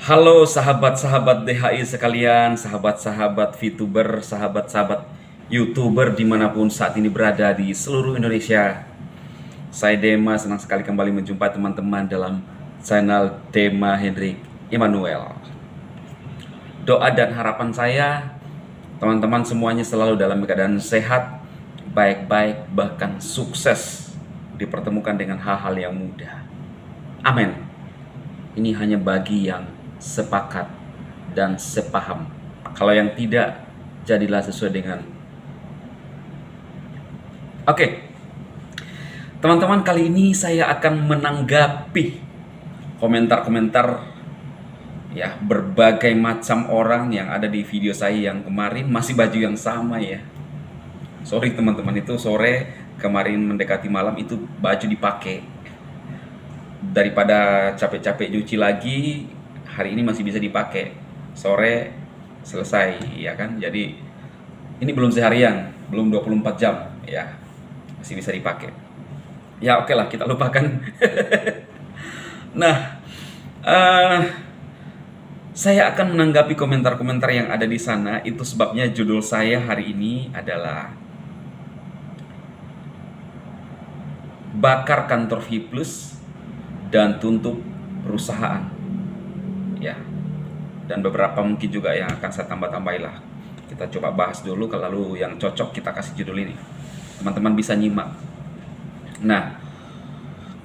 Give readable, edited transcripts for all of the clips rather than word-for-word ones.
Halo sahabat-sahabat DHI sekalian, sahabat-sahabat VTuber, sahabat-sahabat YouTuber dimanapun saat ini berada di seluruh Indonesia. Saya Dema, senang sekali kembali menjumpai teman-teman dalam channel Dema Hendrik Immanuel. Doa dan harapan saya, teman-teman semuanya selalu dalam keadaan sehat, baik-baik, bahkan sukses dipertemukan dengan hal-hal yang mudah. Amin. Ini hanya bagi yang sepakat dan sepaham. Kalau yang tidak, jadilah sesuai dengan. Oke, teman-teman, kali ini saya akan menanggapi komentar-komentar ya berbagai macam orang yang ada di video saya yang kemarin, masih baju yang sama ya. Sorry teman-teman, itu sore kemarin mendekati malam itu baju dipakai. Daripada capek-capek cuci lagi, hari ini masih bisa dipakai. Sore selesai ya kan. Jadi ini belum seharian, belum 24 jam ya. Masih bisa dipakai. Ya oke lah, kita lupakan. Nah, saya akan menanggapi komentar-komentar yang ada di sana. Itu sebabnya judul saya hari ini adalah Bakar Kantor V+ dan Tuntut Perusahaan ya, dan beberapa mungkin juga yang akan saya tambah-tambahin lah. Kita coba bahas dulu, kalau yang cocok kita kasih judul ini, teman-teman bisa nyimak. Nah,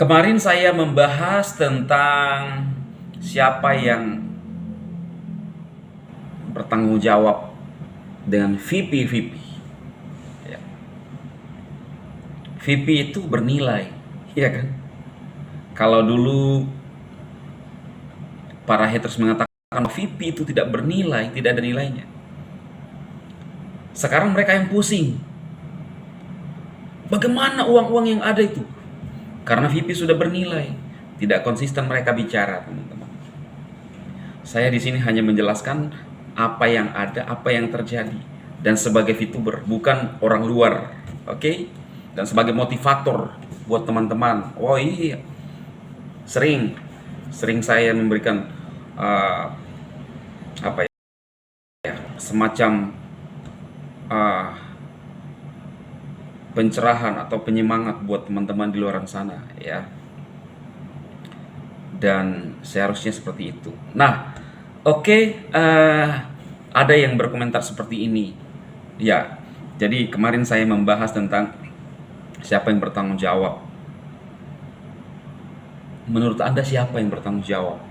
kemarin saya membahas tentang siapa yang bertanggung jawab dengan VP ya. VP itu bernilai ya kan. Kalau dulu para haters mengatakan VP itu tidak bernilai, tidak ada nilainya. Sekarang mereka yang pusing. Bagaimana uang-uang yang ada itu? Karena VP sudah bernilai. Tidak konsisten mereka bicara, teman-teman. Saya di sini hanya menjelaskan apa yang ada, apa yang terjadi. Dan sebagai VTuber, bukan orang luar. Oke? Dan sebagai motivator buat teman-teman. Oh iya, sering saya memberikan apa ya, semacam pencerahan atau penyemangat buat teman-teman di luar sana ya, dan seharusnya seperti itu. Nah oke, ada yang berkomentar seperti ini ya. Jadi kemarin saya membahas tentang siapa yang bertanggung jawab. Menurut Anda siapa yang bertanggung jawab?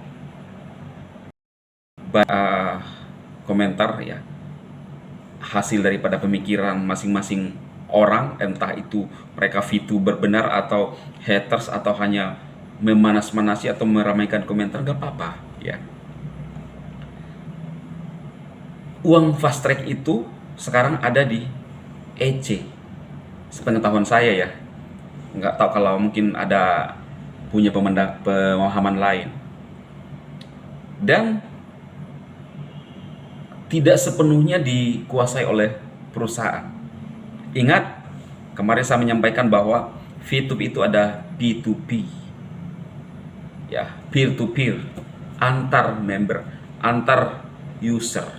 Komentar ya, hasil daripada pemikiran masing-masing orang, entah itu mereka VTuber benar atau haters atau hanya memanas-manasi atau meramaikan komentar, gak apa-apa ya. Uang fast track itu sekarang ada di EC, sepengetahuan saya ya. Nggak tahu kalau mungkin ada punya pemahaman lain. Dan tidak sepenuhnya dikuasai oleh perusahaan. Ingat, kemarin saya menyampaikan bahwa VTube itu ada B2B ya, peer to peer, antar member, antar user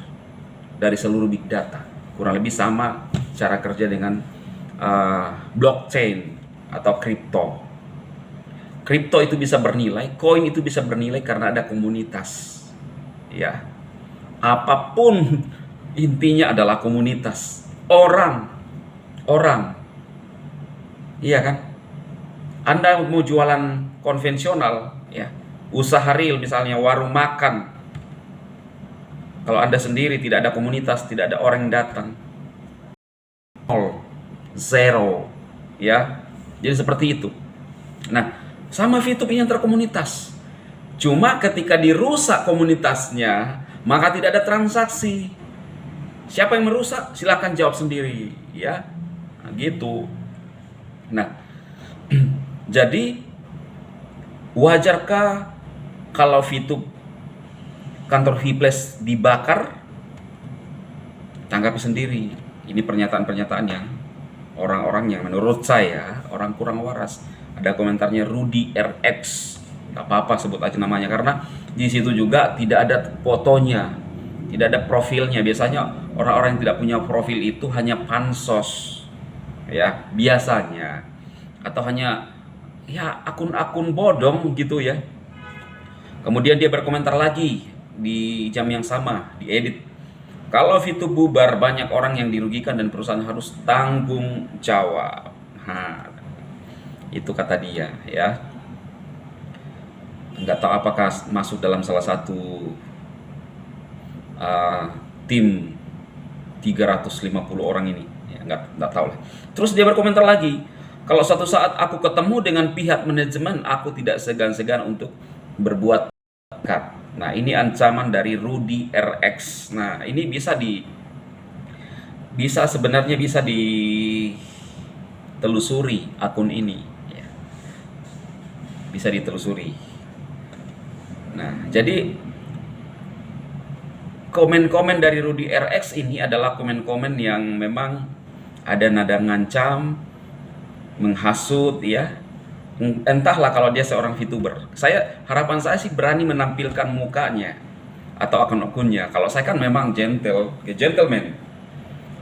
dari seluruh big data. Kurang lebih sama cara kerja dengan blockchain atau kripto. Kripto itu bisa bernilai, koin itu bisa bernilai karena ada komunitas. Ya. Apapun intinya adalah komunitas. Orang. Iya kan? Anda mau jualan konvensional ya, usaha real misalnya warung makan. Kalau Anda sendiri tidak ada komunitas, tidak ada orang yang datang. Zero ya. Jadi seperti itu. Nah, sama VTube yang terkomunitas. Cuma ketika dirusak komunitasnya, maka tidak ada transaksi. Siapa yang merusak? Silakan jawab sendiri ya. Nah, gitu. Nah, jadi wajarkah kalau VTube kantor V+ dibakar? Tanggapi sendiri. Ini pernyataan-pernyataan yang orang-orang yang menurut saya orang kurang waras. Ada komentarnya Rudy RX nggak apa-apa sebut aja namanya, karena di situ juga tidak ada fotonya, tidak ada profilnya. Biasanya orang-orang yang tidak punya profil itu hanya pansos ya biasanya, atau hanya ya akun-akun bodong gitu ya. Kemudian dia berkomentar lagi di jam yang sama, diedit. Kalau Vitu bubar, banyak orang yang dirugikan dan perusahaan harus tanggung jawab. Nah, itu kata dia ya. Nggak tahu apakah masuk dalam salah satu tim 350 orang ini ya, nggak tahu lah. Terus dia berkomentar lagi, kalau suatu saat aku ketemu dengan pihak manajemen, aku tidak segan-segan untuk berbuat cut. Nah, ini ancaman dari Rudy RX. Nah, ini sebenarnya bisa ditelusuri akun ini ya. Bisa ditelusuri. Nah, jadi komen-komen dari Rudy RX ini adalah komen-komen yang memang ada nada ngancam, menghasut ya. Entahlah kalau dia seorang VTuber. Harapan saya sih berani menampilkan mukanya atau akun-akunnya. Kalau saya kan memang gentleman.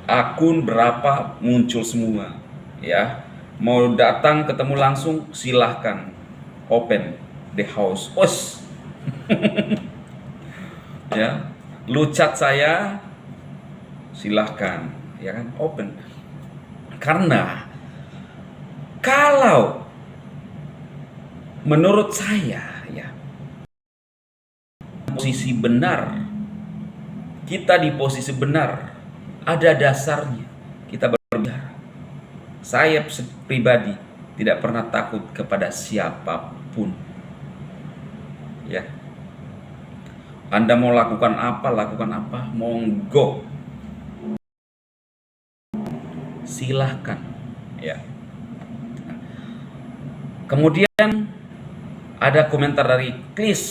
Akun berapa muncul semua ya. Mau datang ketemu langsung silahkan. Open the house. Ya, lu chat saya silahkan ya kan, open. Karena kalau menurut saya ya, posisi benar, kita di posisi benar, ada dasarnya kita berbicara. Saya pribadi tidak pernah takut kepada siapapun ya. Anda mau lakukan apa, monggo, silahkan ya. Kemudian ada komentar dari Klis,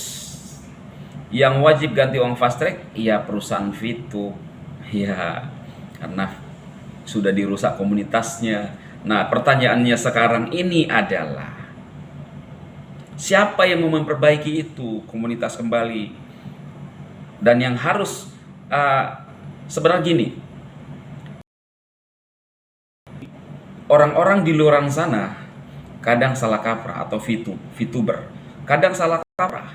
yang wajib ganti uang fast track ya perusahaan Vitu ya, karena sudah dirusak komunitasnya. Nah, pertanyaannya sekarang ini adalah, siapa yang mau memperbaiki itu komunitas kembali? Dan yang harus sebenarnya gini, orang-orang di luar sana kadang salah kaprah, atau VTuber kadang salah kaprah.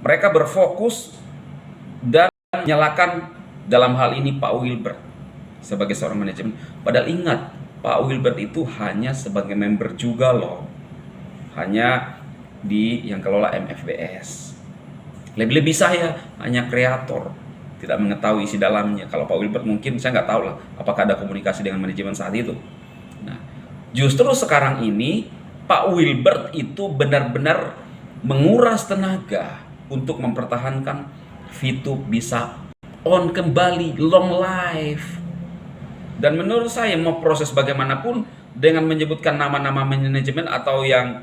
Mereka berfokus dan menyalahkan dalam hal ini Pak Wilbert sebagai seorang manajemen. Padahal ingat, Pak Wilbert itu hanya sebagai member juga loh, hanya yang kelola MFBS. Lebih-lebih saya hanya kreator, tidak mengetahui isi dalamnya. Kalau Pak Wilbert mungkin saya nggak tahu lah apakah ada komunikasi dengan manajemen saat itu. Nah, justru sekarang ini Pak Wilbert itu benar-benar menguras tenaga untuk mempertahankan Vitu bisa on kembali, long life. Dan menurut saya mau proses bagaimanapun dengan menyebutkan nama-nama manajemen atau yang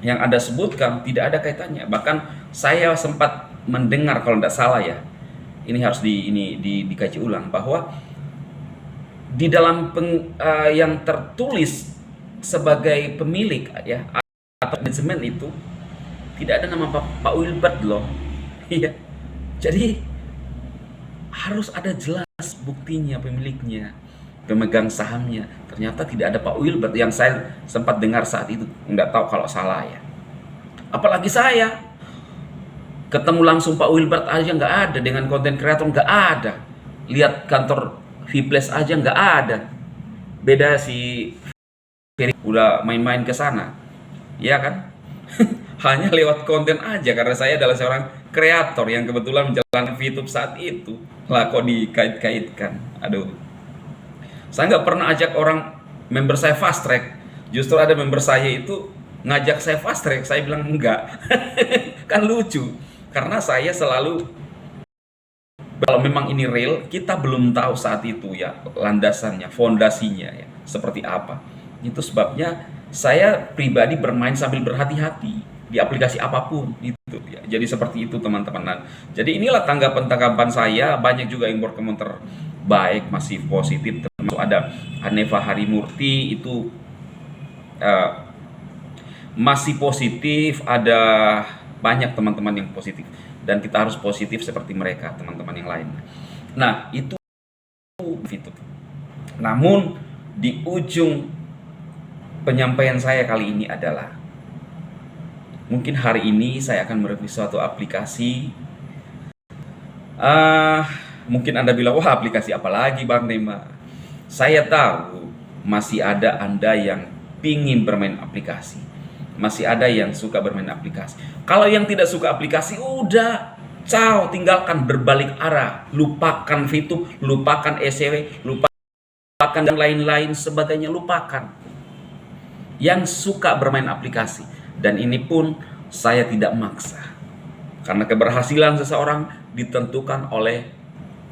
Anda sebutkan tidak ada kaitannya. Bahkan saya sempat mendengar, kalau tidak salah ya, ini harus dikaji ulang, bahwa di dalam yang tertulis sebagai pemilik ya atau manajemen itu tidak ada nama Pak Wilbert loh. Iya. Jadi harus ada jelas buktinya, pemiliknya, pemegang sahamnya. Ternyata tidak ada Pak Wilbert yang saya sempat dengar saat itu. Nggak tahu kalau salah ya. Apalagi saya ketemu langsung Pak Wilbert aja nggak ada, dengan konten kreator nggak ada. Lihat kantor Vplace aja nggak ada. Beda si Ferry udah main-main ke sana, ya kan? Hanya lewat konten aja, karena saya adalah seorang kreator yang kebetulan menjalankan VTube saat itu. Lah kok dikait-kaitkan? Aduh. Saya nggak pernah ajak orang member saya fast track. Justru ada member saya itu ngajak saya fast track. Saya bilang enggak. Kan lucu. Karena saya selalu, kalau memang ini real, kita belum tahu saat itu ya landasannya, fondasinya ya seperti apa. Itu sebabnya saya pribadi bermain sambil berhati-hati di aplikasi apapun itu ya. Jadi seperti itu teman-teman. Nah, jadi inilah tanggapan saya. Banyak juga yang berkomentar baik, masih positif. Termasuk ada Haneva Harimurti itu masih positif, ada banyak teman-teman yang positif, dan kita harus positif seperti mereka, teman-teman yang lain. Nah, itu. Namun di ujung penyampaian saya kali ini adalah, mungkin hari ini saya akan mereview suatu aplikasi. Mungkin Anda bilang, wah aplikasi apa lagi Bang Dema? Saya tahu masih ada Anda yang pingin bermain aplikasi, masih ada yang suka bermain aplikasi. Kalau yang tidak suka aplikasi, udah ciao, tinggalkan, berbalik arah, lupakan VTube, lupakan SCW, lupakan yang lain-lain sebagainya, lupakan. Yang suka bermain aplikasi, dan ini pun saya tidak maksa, karena keberhasilan seseorang ditentukan oleh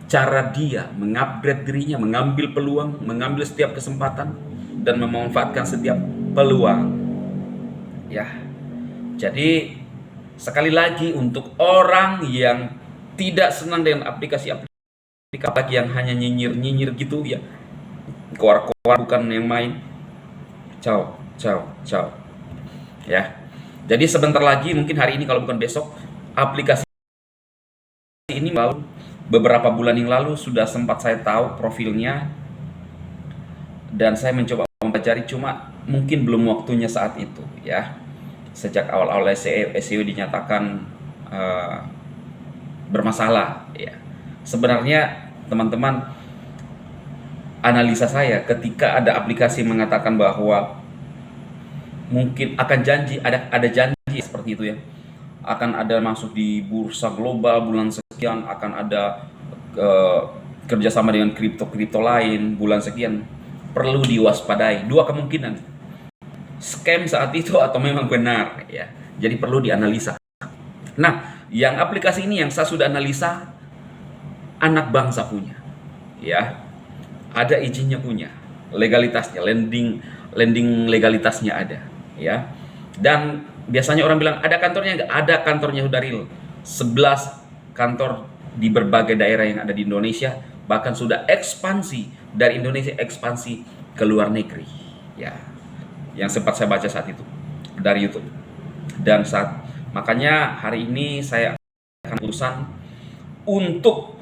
cara dia mengupgrade dirinya, mengambil peluang, mengambil setiap kesempatan, dan memanfaatkan setiap peluang. Ya, jadi sekali lagi, untuk orang yang tidak senang dengan aplikasi-aplikasi yang hanya nyinyir-nyinyir gitu ya, keluar-keluar bukan yang main, ciao, ciao, ciao. Ya, jadi sebentar lagi, mungkin hari ini kalau bukan besok, aplikasi ini beberapa bulan yang lalu sudah sempat saya tahu profilnya, dan saya mencoba mempelajari, cuma mungkin belum waktunya saat itu ya. Sejak awal-awal SEO dinyatakan bermasalah ya. Sebenarnya teman-teman, analisa saya ketika ada aplikasi mengatakan bahwa mungkin akan janji, ada janji seperti itu ya, akan ada masuk di bursa global bulan sekian, akan ada kerjasama dengan kripto lain bulan sekian, perlu diwaspadai. Dua kemungkinan, scam saat itu atau memang benar ya. Jadi perlu dianalisa. Nah, yang aplikasi ini yang saya sudah analisa, anak bangsa punya ya, ada izinnya punya, legalitasnya, lending legalitasnya ada ya. Dan biasanya orang bilang ada kantornya, nggak ada kantornya. Sudah real 11 kantor di berbagai daerah yang ada di Indonesia, bahkan sudah ekspansi dari Indonesia, ekspansi ke luar negeri ya, yang sempat saya baca saat itu dari YouTube. Dan makanya hari ini saya akan urusan untuk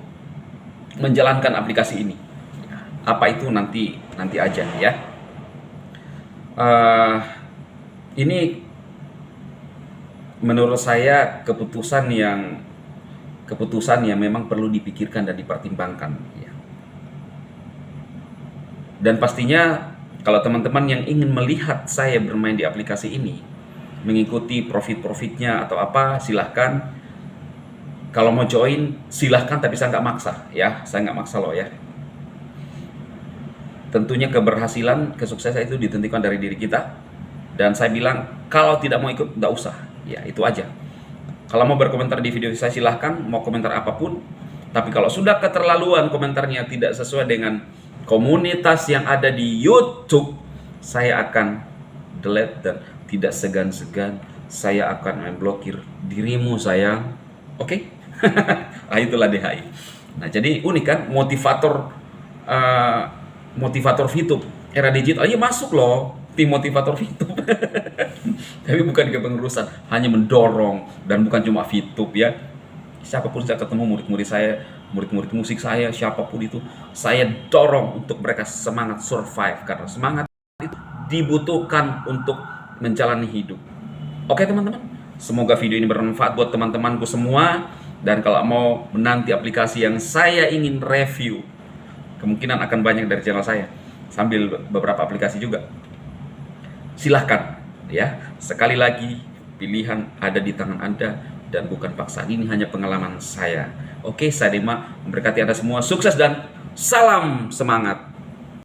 menjalankan aplikasi ini. Apa itu nanti aja ya. Ini menurut saya keputusan yang memang perlu dipikirkan dan dipertimbangkan ya. Dan pastinya kalau teman-teman yang ingin melihat saya bermain di aplikasi ini, mengikuti profit-profitnya atau apa, silahkan. Kalau mau join silahkan, tapi saya nggak maksa ya, saya nggak maksa loh ya. Tentunya keberhasilan, kesuksesan itu ditentukan dari diri kita. Dan saya bilang, kalau tidak mau ikut, nggak usah ya, itu aja. Kalau mau berkomentar di video saya silahkan, mau komentar apapun. Tapi kalau sudah keterlaluan komentarnya tidak sesuai dengan komunitas yang ada di YouTube, saya akan delete, dan tidak segan-segan saya akan memblokir dirimu sayang. Oke? Nah, itulah DHI. Nah, jadi unik kan, motivator VTube era digital. Ayo masuk loh tim motivator VTube. Tapi bukan kepengurusan, hanya mendorong, dan bukan cuma VTube ya. Siapapun saya ketemu, murid-murid saya, murid-murid musik saya, siapapun itu, saya dorong untuk mereka semangat survive, karena semangat itu dibutuhkan untuk menjalani hidup. Oke teman-teman, semoga video ini bermanfaat buat teman-temanku semua. Dan kalau mau menanti aplikasi yang saya ingin review, kemungkinan akan banyak dari channel saya, sambil beberapa aplikasi juga, silahkan ya. Sekali lagi, pilihan ada di tangan Anda dan bukan paksaan. Ini hanya pengalaman saya. Oke, saya Dema memberkati Anda semua, sukses dan salam semangat.